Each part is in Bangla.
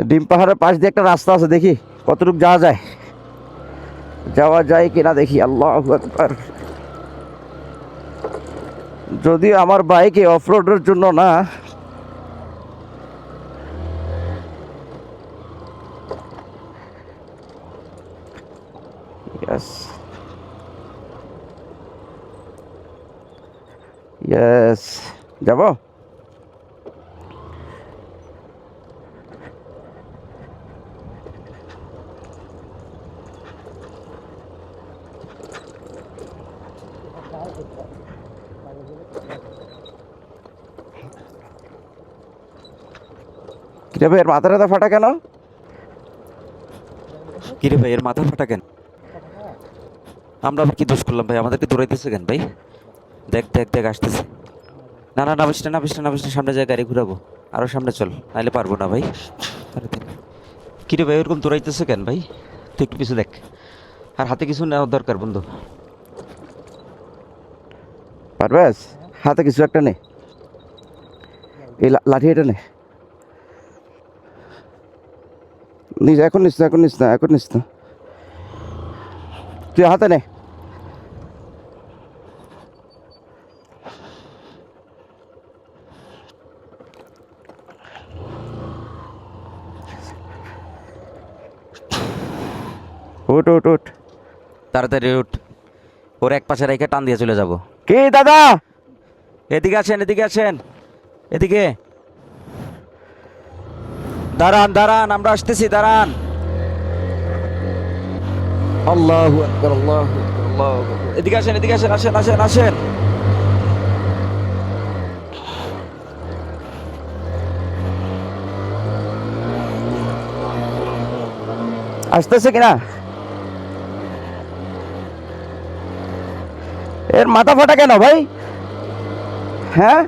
ডিম পাহাড়ের পাশ দিয়ে একটা রাস্তা আছে, দেখি কতটুকু যাওয়া যায় কিনা দেখি। আল্লাহু আকবার। যদিও আমার বাইকে অফরোডের জন্য না, ইয়েস ইয়েস, যাব। কিরে ভাই, এর মাথা টাথা ফাটা কেন? কিরে ভাই, এর মাথা ফাটা কেন? আমরা আবার কি দোষ করলাম ভাই? আমাদেরকে দৌড়াইতেছে কেন ভাই? দেখ দেখ দেখ, আসতেছে। না না, নামিস না নামিস না নামিস না, সামনে যায় গাড়ি ঘুরাবো। আরো সামনে চল, নাইলে পারবো না ভাই। তাড়াতাড়ি। কিরে ভাই, ওরকম দৌড়াইতেছে কেন ভাই? তুই একটু পিছু দেখ। আর হাতে কিছু নেওয়ার দরকার বন্ধু। পারবেস? হাতে কিছু একটা নে, এই লাঠি এটা নে। এখন নিস না, এখন নিস না, এখন নিস না, তুই হাতে নে। উঠ উঠ উঠ। তাড়াতাড়ি উঠ। ওর এক পাশে রেখে টান দিয়ে চলে যাব। কি দাদা? এদিকে আসেন, এদিকে আসেন, এদিকে দাঁড়ান দাঁড়ান, আমরা আসতেছি, দাঁড়ান। আল্লাহু আকবার, আল্লাহু আকবার, আল্লাহু আকবার। এদিকে আসেন, এদিকে আসেন, আসেন আসেন আসেন। আসতেছে কিনা? এর মাথা ফাটা কেন ভাই? হ্যাঁ,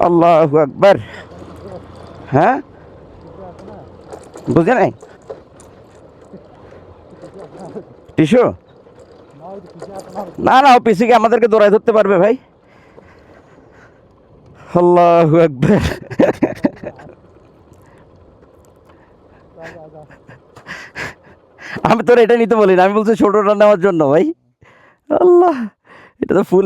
আল্লাহু আকবার। হ্যাঁ, বুঝে নাই টিসু? না না, ও পিসি কি আমাদেরকে দৌড়াই ধরতে পারবে ভাই? আল্লাহু আকবার। আমি তোর এটা নিতে বলি না, আমি বলছি ছোটটা নেওয়ার জন্য ভাই। আল্লাহ, এটা তো ফুল